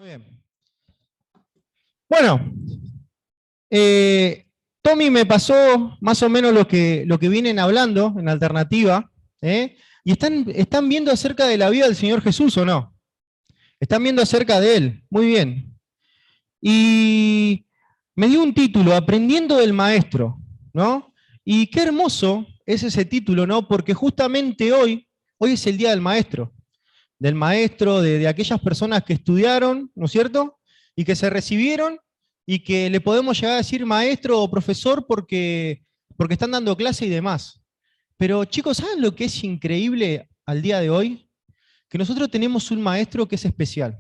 bien. Bueno, Tommy me pasó más o menos lo que vienen hablando en Alternativa, ¿eh? Y están viendo acerca de la vida del Señor Jesús, ¿o no? Están viendo acerca de Él, muy bien. Y me dio un título, Aprendiendo del Maestro, ¿no? Y qué hermoso es ese título, ¿no? Porque justamente hoy es el Día del maestro, de aquellas personas que estudiaron, ¿no es cierto? Y que se recibieron y que le podemos llegar a decir maestro o profesor porque están dando clase y demás. Pero chicos, ¿saben lo que es increíble al día de hoy? Que nosotros tenemos un maestro que es especial.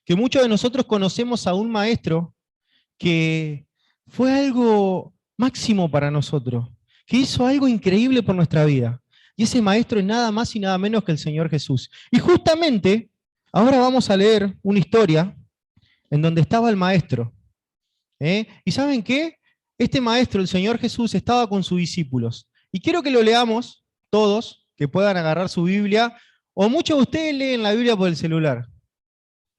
Que muchos de nosotros conocemos a un maestro que fue algo máximo para nosotros, que hizo algo increíble por nuestra vida. Y ese maestro es nada más y nada menos que el Señor Jesús. Y justamente, ahora vamos a leer una historia en donde estaba el maestro. ¿Y saben qué? Este maestro, el Señor Jesús, estaba con sus discípulos. Y quiero que lo leamos todos, que puedan agarrar su Biblia, o muchos de ustedes leen la Biblia por el celular.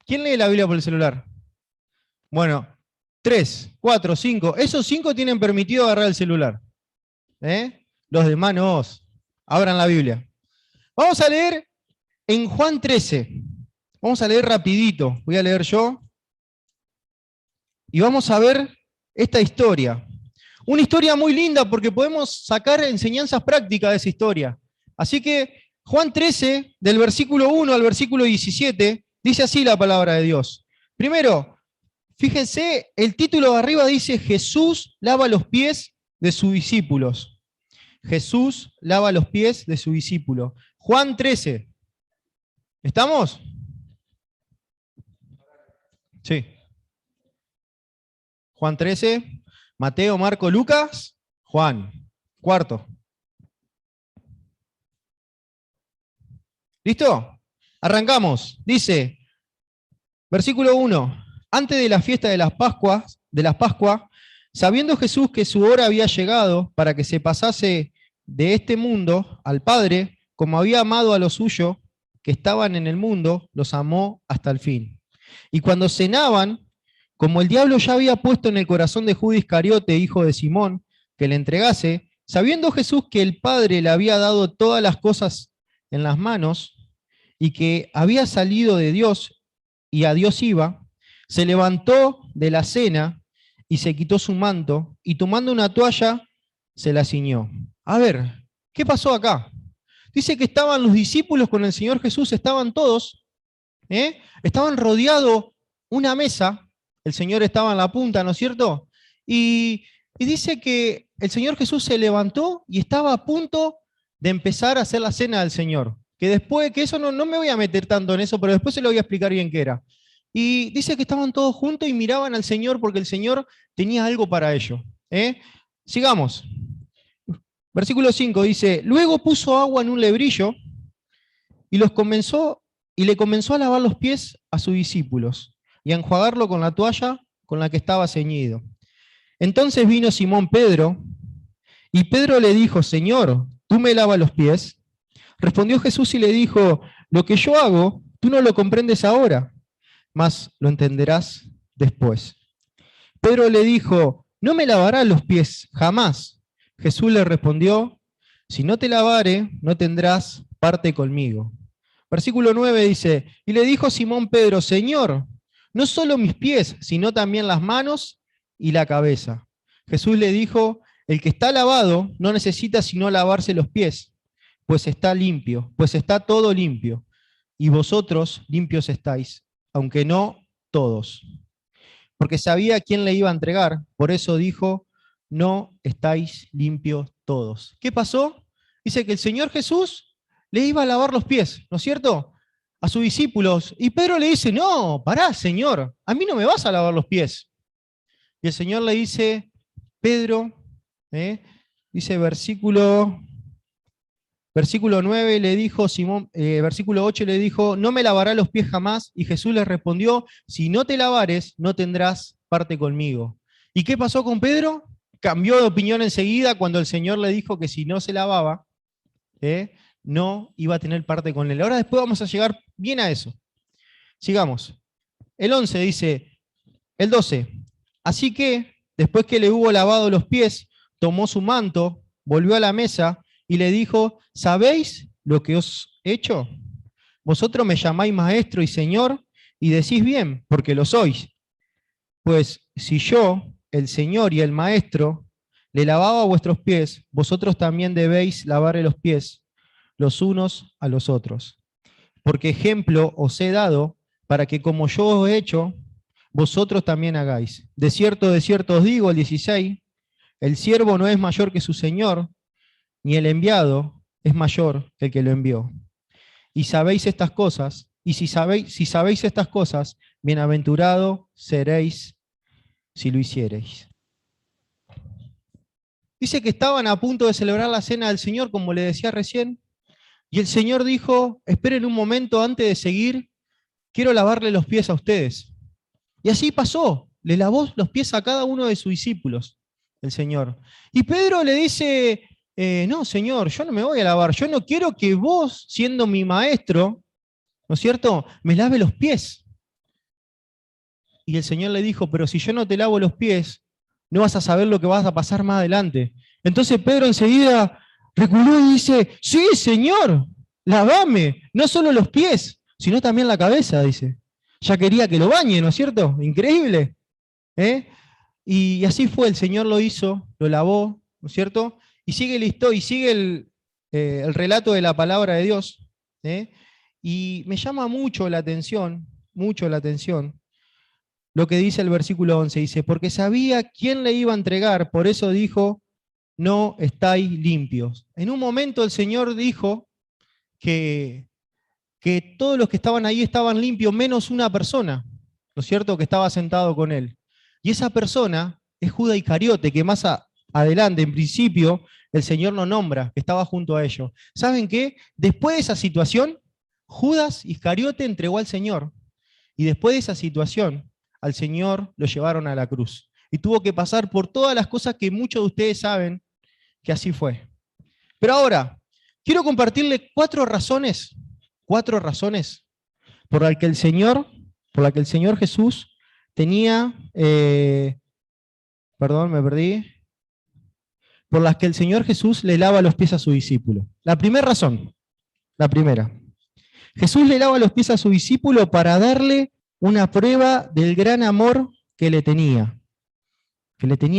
¿Quién lee la Biblia por el celular? Bueno, 3, 4, 5. Esos 5 tienen permitido agarrar el celular. Los demás no. Abran la Biblia. Vamos a leer en Juan 13. Vamos a leer rapidito. Voy a leer yo. Y vamos a ver esta historia. Una historia muy linda porque podemos sacar enseñanzas prácticas de esa historia. Así que Juan 13, del versículo 1 al versículo 17, dice así la palabra de Dios. Primero, fíjense, el título de arriba dice Jesús lava los pies de sus discípulos. Jesús lava los pies de su discípulo. Juan 13. ¿Estamos? Sí. Juan 13, Mateo, Marco, Lucas, Juan. Cuarto. ¿Listo? Arrancamos. Dice, versículo 1. Antes de la fiesta de las Pascuas, sabiendo Jesús que su hora había llegado para que se pasase de este mundo al Padre, como había amado a los suyos que estaban en el mundo, los amó hasta el fin. Y cuando cenaban, como el diablo ya había puesto en el corazón de Judas Iscariote, hijo de Simón, que le entregase, sabiendo Jesús que el Padre le había dado todas las cosas en las manos y que había salido de Dios y a Dios iba, se levantó de la cena y se quitó su manto y tomando una toalla se la ciñó. A ver, ¿qué pasó acá? Dice que estaban los discípulos con el Señor Jesús, estaban todos, estaban rodeados una mesa, el Señor estaba en la punta, ¿no es cierto? Y dice que el Señor Jesús se levantó y estaba a punto de empezar a hacer la cena del Señor. Que después, que eso no me voy a meter tanto en eso, pero después se lo voy a explicar bien qué era. Y dice que estaban todos juntos y miraban al Señor porque el Señor tenía algo para ellos. Sigamos. Versículo 5 dice, luego puso agua en un lebrillo y le comenzó a lavar los pies a sus discípulos y a enjuagarlo con la toalla con la que estaba ceñido. Entonces vino Simón Pedro, y Pedro le dijo, Señor, ¿tú me lavas los pies? Respondió Jesús y le dijo, lo que yo hago, tú no lo comprendes ahora, mas lo entenderás después. Pedro le dijo, no me lavarás los pies jamás. Jesús le respondió, si no te lavare, no tendrás parte conmigo. Versículo 9 dice, y le dijo Simón Pedro, Señor, no solo mis pies, sino también las manos y la cabeza. Jesús le dijo, el que está lavado no necesita sino lavarse los pies, pues está limpio, pues está todo limpio. Y vosotros limpios estáis, aunque no todos. Porque sabía a quién le iba a entregar, por eso dijo, no estáis limpios todos. ¿Qué pasó? Dice que el Señor Jesús le iba a lavar los pies, ¿no es cierto? A sus discípulos. Y Pedro le dice, no, pará, Señor, a mí no me vas a lavar los pies. Y el Señor le dice, Pedro, dice versículo 9 le dijo Simón, versículo 8 le dijo, no me lavará los pies jamás. Y Jesús le respondió, si no te lavares, no tendrás parte conmigo. ¿Y qué pasó con Pedro? Cambió de opinión enseguida cuando el Señor le dijo que si no se lavaba, no iba a tener parte con él. Ahora después vamos a llegar bien a eso. Sigamos. el 11 dice, el 12. Así que, después que le hubo lavado los pies, tomó su manto, volvió a la mesa y le dijo, ¿sabéis lo que os he hecho? Vosotros me llamáis maestro y señor, y decís bien, porque lo sois. Pues si yo, el Señor y el Maestro, le lavaba vuestros pies, vosotros también debéis lavarle los pies los unos a los otros. Porque ejemplo os he dado para que como yo os he hecho, vosotros también hagáis. De cierto os digo, el 16, el siervo no es mayor que su Señor, ni el enviado es mayor que el que lo envió. Y sabéis estas cosas, y si sabéis estas cosas, bienaventurado seréis si lo hiciereis. Dice que estaban a punto de celebrar la cena del Señor, como le decía recién, y el Señor dijo, esperen un momento antes de seguir, quiero lavarle los pies a ustedes. Y así pasó, le lavó los pies a cada uno de sus discípulos, el Señor. Y Pedro le dice, no, Señor, yo no me voy a lavar, yo no quiero que vos, siendo mi maestro, ¿no es cierto?, me lave los pies. Y el Señor le dijo, pero si yo no te lavo los pies, no vas a saber lo que vas a pasar más adelante. Entonces Pedro enseguida reculó y dice, sí, Señor, lavame, no solo los pies, sino también la cabeza, dice. Ya quería que lo bañe, ¿no es cierto? Increíble. ¿Eh? Y así fue, el Señor lo hizo, lo lavó, ¿no es cierto? Y sigue el relato de la palabra de Dios. ¿Eh? Y me llama mucho la atención, lo que dice el versículo 11. Dice, porque sabía quién le iba a entregar, por eso dijo, no estáis limpios. En un momento el Señor dijo que todos los que estaban ahí estaban limpios, menos una persona, ¿no es cierto?, que estaba sentado con él. Y esa persona es Judas Iscariote, que más adelante, en principio, el Señor lo nombra, que estaba junto a ellos. ¿Saben qué? Después de esa situación, Judas Iscariote entregó al Señor. Y después de esa situación, al Señor lo llevaron a la cruz. Y tuvo que pasar por todas las cosas que muchos de ustedes saben que así fue. Pero ahora, quiero compartirle cuatro razones por las que el Señor Jesús tenía, perdón, me perdí, por las que el Señor Jesús le lava los pies a su discípulo. La primera razón, Jesús le lava los pies a su discípulo para darle una prueba del gran amor que le tenía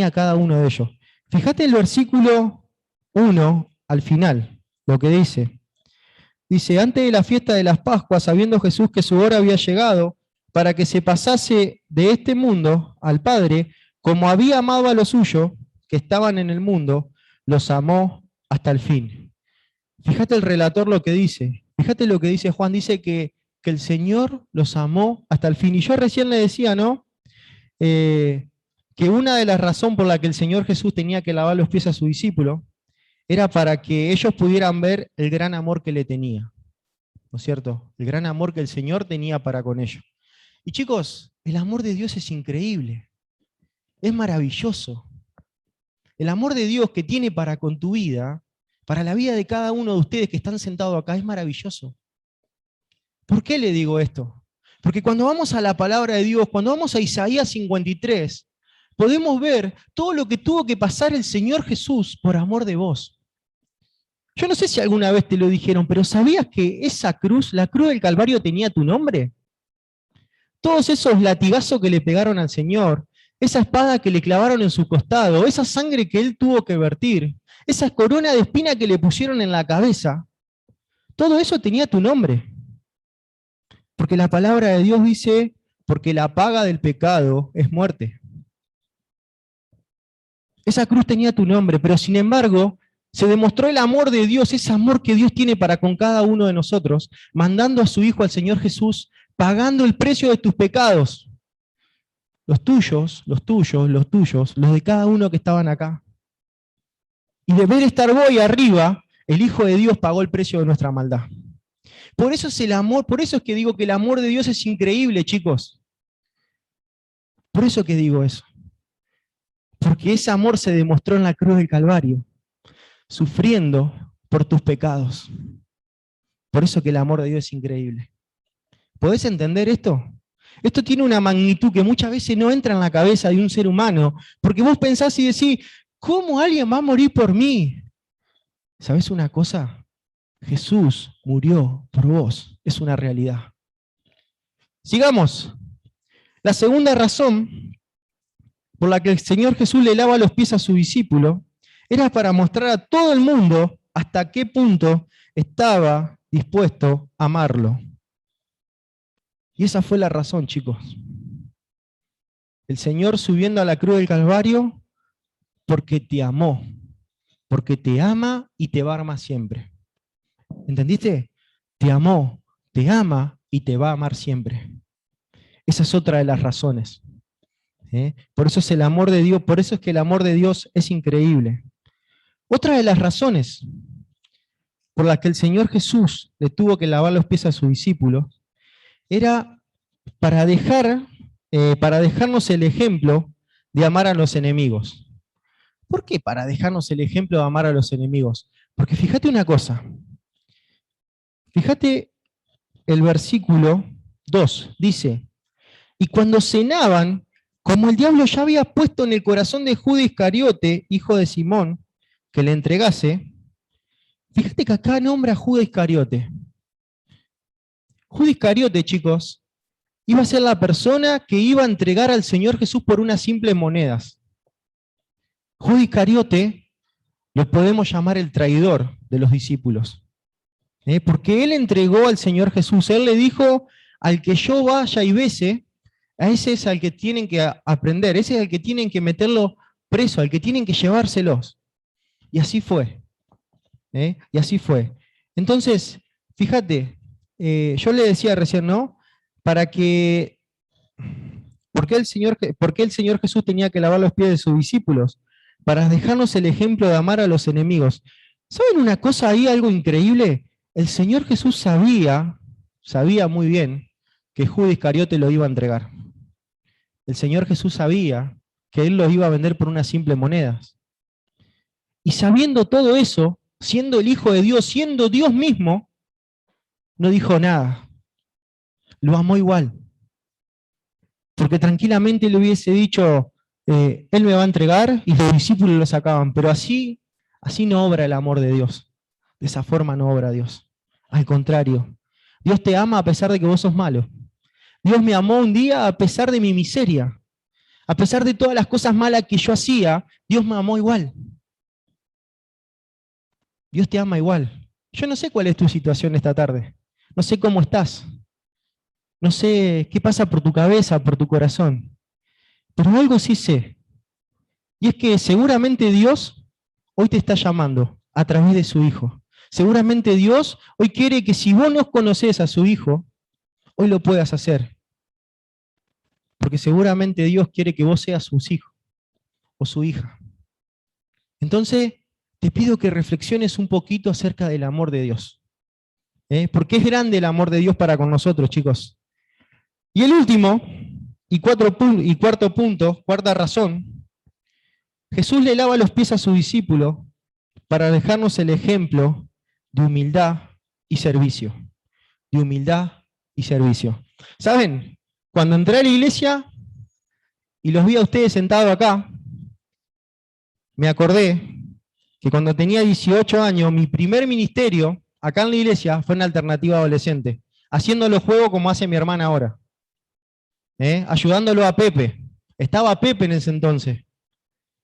a cada uno de ellos. Fíjate el versículo 1 al final, lo que dice. Dice, antes de la fiesta de las Pascuas, sabiendo Jesús que su hora había llegado, para que se pasase de este mundo al Padre, como había amado a los suyos, que estaban en el mundo, los amó hasta el fin. Fíjate el relator lo que dice. Fíjate lo que dice Juan. Dice que el Señor los amó hasta el fin. Y yo recién le decía, ¿no? Que una de las razones por la que el Señor Jesús tenía que lavar los pies a su discípulo era para que ellos pudieran ver el gran amor que le tenía, ¿no es cierto? El gran amor que el Señor tenía para con ellos. Y chicos, el amor de Dios es increíble, es maravilloso. El amor de Dios que tiene para con tu vida, para la vida de cada uno de ustedes que están sentados acá, es maravilloso. ¿Por qué le digo esto? Porque cuando vamos a la palabra de Dios, cuando vamos a Isaías 53, podemos ver todo lo que tuvo que pasar el Señor Jesús por amor de vos. Yo no sé si alguna vez te lo dijeron, pero ¿sabías que esa cruz, la cruz del Calvario, tenía tu nombre? Todos esos latigazos que le pegaron al Señor, esa espada que le clavaron en su costado, esa sangre que Él tuvo que vertir, esa corona de espina que le pusieron en la cabeza, todo eso tenía tu nombre. Porque la palabra de Dios dice, porque la paga del pecado es muerte. Esa cruz tenía tu nombre, pero sin embargo, se demostró el amor de Dios, ese amor que Dios tiene para con cada uno de nosotros, mandando a su Hijo, al Señor Jesús, pagando el precio de tus pecados. Los tuyos, los de cada uno que estaban acá. Y de ver estar hoy arriba, el Hijo de Dios pagó el precio de nuestra maldad. Por eso es el amor, por eso es que digo que el amor de Dios es increíble, chicos. Por eso que digo eso. Porque ese amor se demostró en la cruz del Calvario, sufriendo por tus pecados. Por eso que el amor de Dios es increíble. ¿Podés entender esto? Esto tiene una magnitud que muchas veces no entra en la cabeza de un ser humano, porque vos pensás y decís, ¿cómo alguien va a morir por mí? ¿Sabés una cosa? Jesús murió por vos, es una realidad. Sigamos. La segunda razón por la que el Señor Jesús le lava los pies a su discípulo era para mostrar a todo el mundo hasta qué punto estaba dispuesto a amarlo. Y esa fue la razón, chicos. El Señor subiendo a la cruz del Calvario porque te amó, porque te ama y te va a amar siempre. ¿Entendiste? Te amó, te ama y te va a amar siempre. Esa es otra de las razones. Por eso es el amor de Dios, por eso es que el amor de Dios es increíble. Otra de las razones por las que el Señor Jesús le tuvo que lavar los pies a sus discípulos era para dejarnos el ejemplo de amar a los enemigos. ¿Por qué para dejarnos el ejemplo de amar a los enemigos? Porque fíjate una cosa. Fíjate el versículo 2, dice, y cuando cenaban, como el diablo ya había puesto en el corazón de Judas Iscariote, hijo de Simón, que le entregase, fíjate que acá nombra a Judas Iscariote. Judas Iscariote, chicos, iba a ser la persona que iba a entregar al Señor Jesús por unas simples monedas. Judas Iscariote lo podemos llamar el traidor de los discípulos. Porque él entregó al Señor Jesús. Él le dijo, al que yo vaya y bese, a ese es al que tienen que aprender, ese es al que tienen que meterlo preso, al que tienen que llevárselos. Y así fue. Y así fue. Entonces, fíjate, yo le decía recién, ¿no? ¿Por qué el Señor Jesús tenía que lavar los pies de sus discípulos? Para dejarnos el ejemplo de amar a los enemigos. ¿Saben una cosa ahí, algo increíble? El Señor Jesús sabía muy bien que Judas Iscariote lo iba a entregar. El Señor Jesús sabía que él los iba a vender por unas simples monedas. Y sabiendo todo eso, siendo el Hijo de Dios, siendo Dios mismo, no dijo nada. Lo amó igual. Porque tranquilamente le hubiese dicho, él me va a entregar, y los discípulos lo sacaban. Pero así no obra el amor de Dios. De esa forma no obra Dios. Al contrario, Dios te ama a pesar de que vos sos malo. Dios me amó un día a pesar de mi miseria. A pesar de todas las cosas malas que yo hacía, Dios me amó igual. Dios te ama igual. Yo no sé cuál es tu situación esta tarde. No sé cómo estás. No sé qué pasa por tu cabeza, por tu corazón. Pero algo sí sé. Y es que seguramente Dios hoy te está llamando a través de su Hijo. Seguramente Dios hoy quiere que si vos no conocés a su Hijo, hoy lo puedas hacer. Porque seguramente Dios quiere que vos seas su hijo o su hija. Entonces, te pido que reflexiones un poquito acerca del amor de Dios. Porque es grande el amor de Dios para con nosotros, chicos. Y el último, cuarto punto, cuarta razón, Jesús le lava los pies a su discípulo para dejarnos el ejemplo de humildad y servicio. De humildad y servicio. ¿Saben? Cuando entré a la iglesia y los vi a ustedes sentados acá, me acordé que cuando tenía 18 años, mi primer ministerio acá en la iglesia fue en Alternativa Adolescente, haciéndolo juego como hace mi hermana ahora, ayudándolo a Pepe. Estaba Pepe en ese entonces.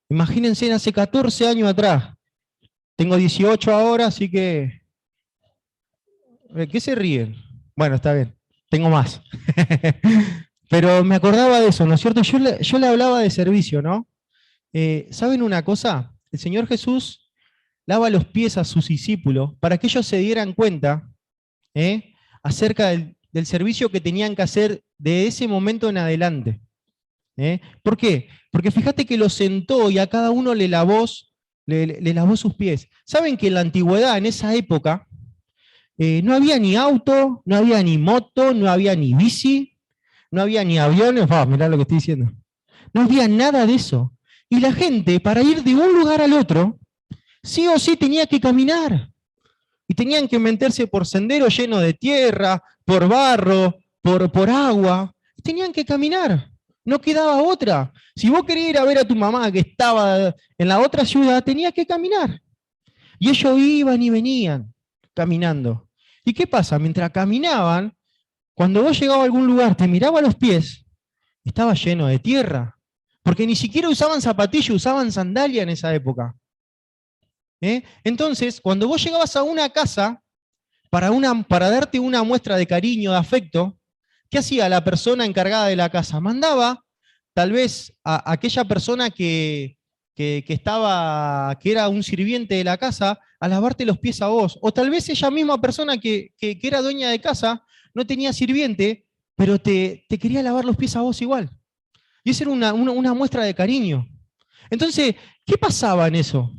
Imagínense, hace 14 años atrás. Tengo 18 ahora, así que... ¿Qué se ríen? Bueno, está bien, tengo más. Pero me acordaba de eso, ¿no es cierto? Yo le hablaba de servicio, ¿no? ¿Saben una cosa? El Señor Jesús lava los pies a sus discípulos para que ellos se dieran cuenta acerca del servicio que tenían que hacer de ese momento en adelante. ¿Por qué? Porque fíjate que los sentó y a cada uno le lavó sus pies. ¿Saben que en la antigüedad, en esa época, no había ni auto, no había ni moto, no había ni bici, no había ni aviones? Mirá lo que estoy diciendo. No había nada de eso. Y la gente, para ir de un lugar al otro, sí o sí tenía que caminar. Y tenían que meterse por senderos llenos de tierra, por barro, por agua. tenían que caminar. No quedaba otra. Si vos querías ir a ver a tu mamá que estaba en la otra ciudad, tenías que caminar. Y ellos iban y venían caminando. ¿Y qué pasa? Mientras caminaban, cuando vos llegabas a algún lugar, te miraba a los pies, estaba lleno de tierra. Porque ni siquiera usaban zapatillas, usaban sandalia en esa época. Entonces, cuando vos llegabas a una casa, para darte una muestra de cariño, de afecto, ¿qué hacía la persona encargada de la casa? Mandaba tal vez a aquella persona que era un sirviente de la casa a lavarte los pies a vos. O tal vez ella misma persona que era dueña de casa no tenía sirviente, pero te quería lavar los pies a vos igual. Y esa era una muestra de cariño. Entonces, ¿qué pasaba en eso?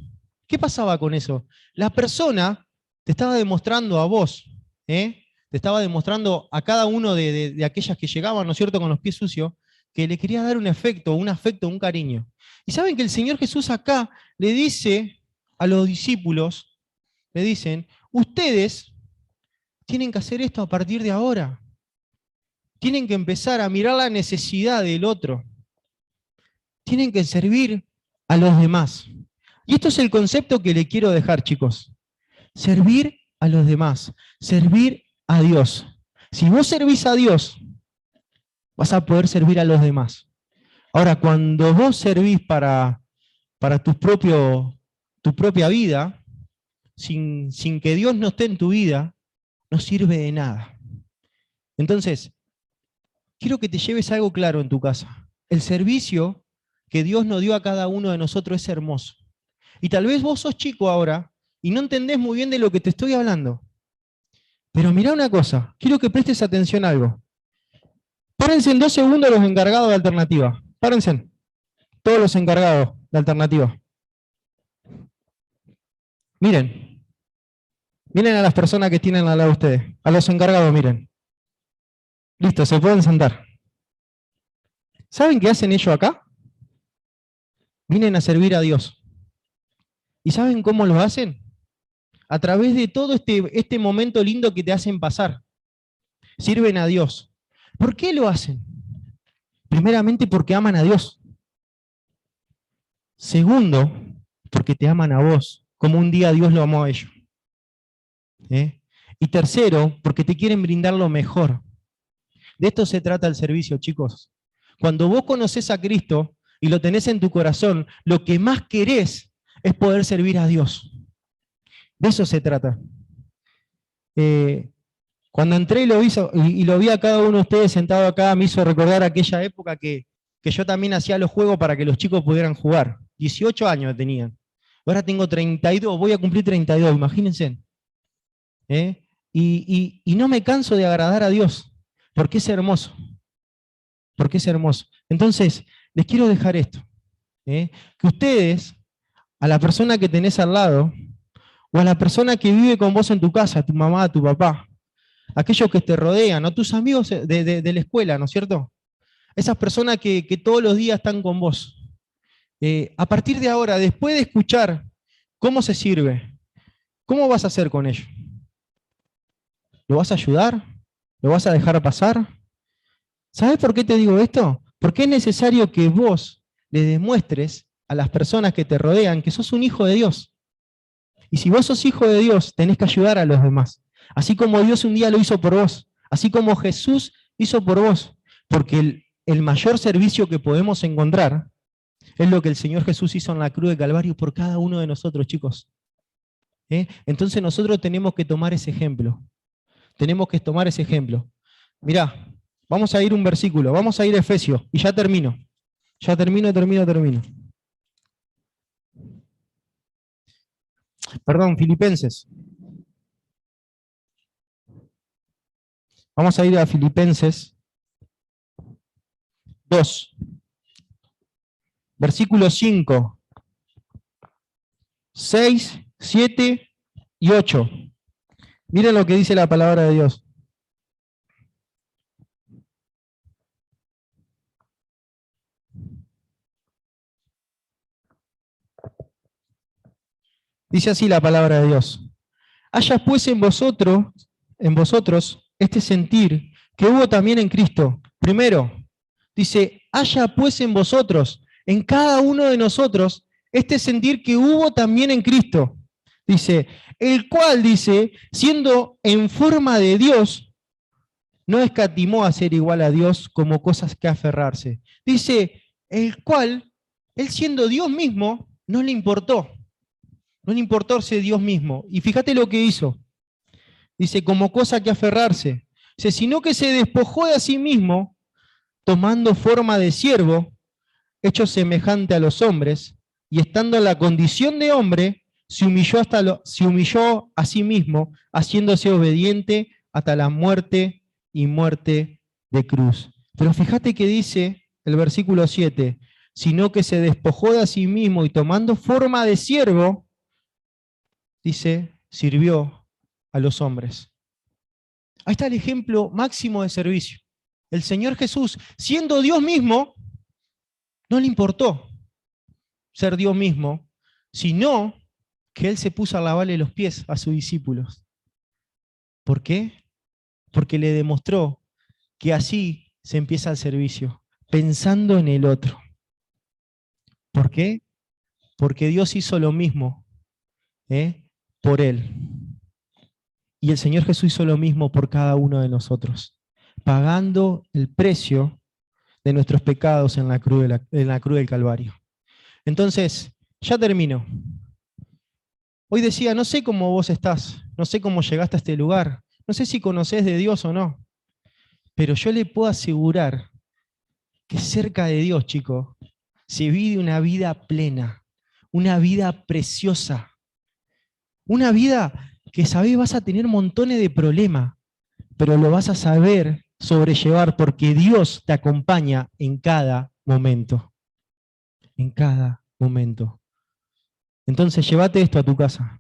¿Qué pasaba con eso? La persona te estaba demostrando a vos, te estaba demostrando a cada uno de aquellas que llegaban, ¿no es cierto?, con los pies sucios, que le quería dar un afecto, un cariño. Y saben que el Señor Jesús acá le dice a los discípulos, le dicen, ustedes tienen que hacer esto a partir de ahora. Tienen que empezar a mirar la necesidad del otro. Tienen que servir a los demás. Y esto es el concepto que le quiero dejar, chicos. Servir a los demás, servir a Dios. Si vos servís a Dios, vas a poder servir a los demás. Ahora, cuando vos servís para tu propia vida, sin que Dios no esté en tu vida, no sirve de nada. Entonces, quiero que te lleves algo claro en tu casa. El servicio que Dios nos dio a cada uno de nosotros es hermoso. Y tal vez vos sos chico ahora y no entendés muy bien de lo que te estoy hablando. Pero mirá una cosa, quiero que prestes atención a algo. Párense en 2 segundos los encargados de alternativa. Párense. Todos los encargados de alternativa. Miren. Miren a las personas que tienen al lado de ustedes. A los encargados, miren. Listo, se pueden sentar. ¿Saben qué hacen ellos acá? Vienen a servir a Dios. ¿Y saben cómo lo hacen? A través de todo este momento lindo que te hacen pasar. Sirven a Dios. ¿Por qué lo hacen? Primeramente porque aman a Dios. Segundo, porque te aman a vos, como un día Dios lo amó a ellos. Y tercero, porque te quieren brindar lo mejor. De esto se trata el servicio, chicos. Cuando vos conocés a Cristo y lo tenés en tu corazón, lo que más querés es poder servir a Dios. De eso se trata. Cuando entré y lo vi a cada uno de ustedes sentado acá, me hizo recordar aquella época que yo también hacía los juegos para que los chicos pudieran jugar. 18 años tenían. Ahora tengo 32, voy a cumplir 32, imagínense. Y no me canso de agradar a Dios, porque es hermoso. Porque es hermoso. Entonces, les quiero dejar esto. Que ustedes, a la persona que tenés al lado, o a la persona que vive con vos en tu casa, tu mamá, tu papá, aquellos que te rodean, o tus amigos de la escuela, ¿no es cierto? Esas personas que todos los días están con vos. A partir de ahora, después de escuchar cómo se sirve, ¿cómo vas a hacer con ellos? ¿Lo vas a ayudar? ¿Lo vas a dejar pasar? ¿Sabes por qué te digo esto? Porque es necesario que vos le demuestres a las personas que te rodean que sos un hijo de Dios. Y si vos sos hijo de Dios, tenés que ayudar a los demás. Así como Dios un día lo hizo por vos. Así como Jesús hizo por vos. Porque el mayor servicio que podemos encontrar es lo que el Señor Jesús hizo en la cruz de Calvario por cada uno de nosotros, chicos. Entonces nosotros tenemos que tomar ese ejemplo. Tenemos que tomar ese ejemplo. Mirá, vamos a ir un versículo, vamos a ir a Efesios, y ya termino. Ya termino. Perdón, Filipenses. Vamos a ir a Filipenses 2. Versículos 5, 6, 7 y 8. Miren lo que dice la palabra de Dios. Dice así la palabra de Dios. Haya pues en vosotros este sentir que hubo también en Cristo. Primero, Dice, haya pues en vosotros, en cada uno de nosotros, este sentir que hubo también en Cristo. Dice, el cual, dice, siendo en forma de Dios, no escatimó a ser igual a Dios como cosas que aferrarse. Dice, el cual, él siendo Dios mismo, no le importó. No le importó ser Dios mismo. Y fíjate lo que hizo. Dice, como cosa que aferrarse. Dice, sino que se despojó de sí mismo, tomando forma de siervo, hecho semejante a los hombres, y estando en la condición de hombre, se humilló a sí mismo, haciéndose obediente hasta la muerte y muerte de cruz. Pero fíjate que dice el versículo 7, sino que se despojó de sí mismo y tomando forma de siervo, dice, sirvió a los hombres. Ahí está el ejemplo máximo de servicio. El Señor Jesús, siendo Dios mismo, no le importó ser Dios mismo, sino que Él se puso a lavarle los pies a sus discípulos. ¿Por qué? Porque le demostró que así se empieza el servicio, pensando en el otro. ¿Por qué? Porque Dios hizo lo mismo por Él. Y el Señor Jesús hizo lo mismo por cada uno de nosotros, pagando el precio de nuestros pecados en la cruz del Calvario. Entonces, ya termino. Hoy decía, no sé cómo vos estás, no sé cómo llegaste a este lugar, no sé si conocés de Dios o no, pero yo le puedo asegurar que cerca de Dios, chicos, se vive una vida plena, una vida preciosa, una vida que sabés vas a tener montones de problemas, pero lo vas a saber sobrellevar porque Dios te acompaña en cada momento. En cada momento. Entonces, llévate esto a tu casa.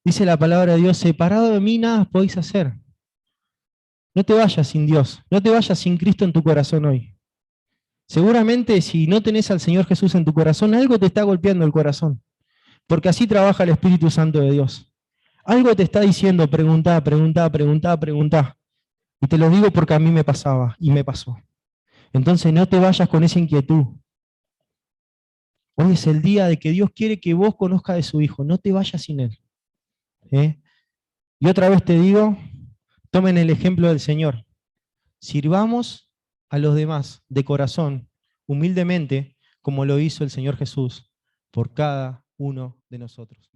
Dice la palabra de Dios, separado de mí nada podéis hacer. No te vayas sin Dios, no te vayas sin Cristo en tu corazón hoy. Seguramente si no tenés al Señor Jesús en tu corazón, algo te está golpeando el corazón, porque así trabaja el Espíritu Santo de Dios. Algo te está diciendo, preguntá, preguntá, preguntá, preguntá. Y te lo digo porque a mí me pasaba y me pasó. Entonces no te vayas con esa inquietud. Hoy es el día de que Dios quiere que vos conozcas de su Hijo, no te vayas sin Él. Y otra vez te digo, tomen el ejemplo del Señor. Sirvamos a los demás de corazón, humildemente, como lo hizo el Señor Jesús por cada uno de nosotros.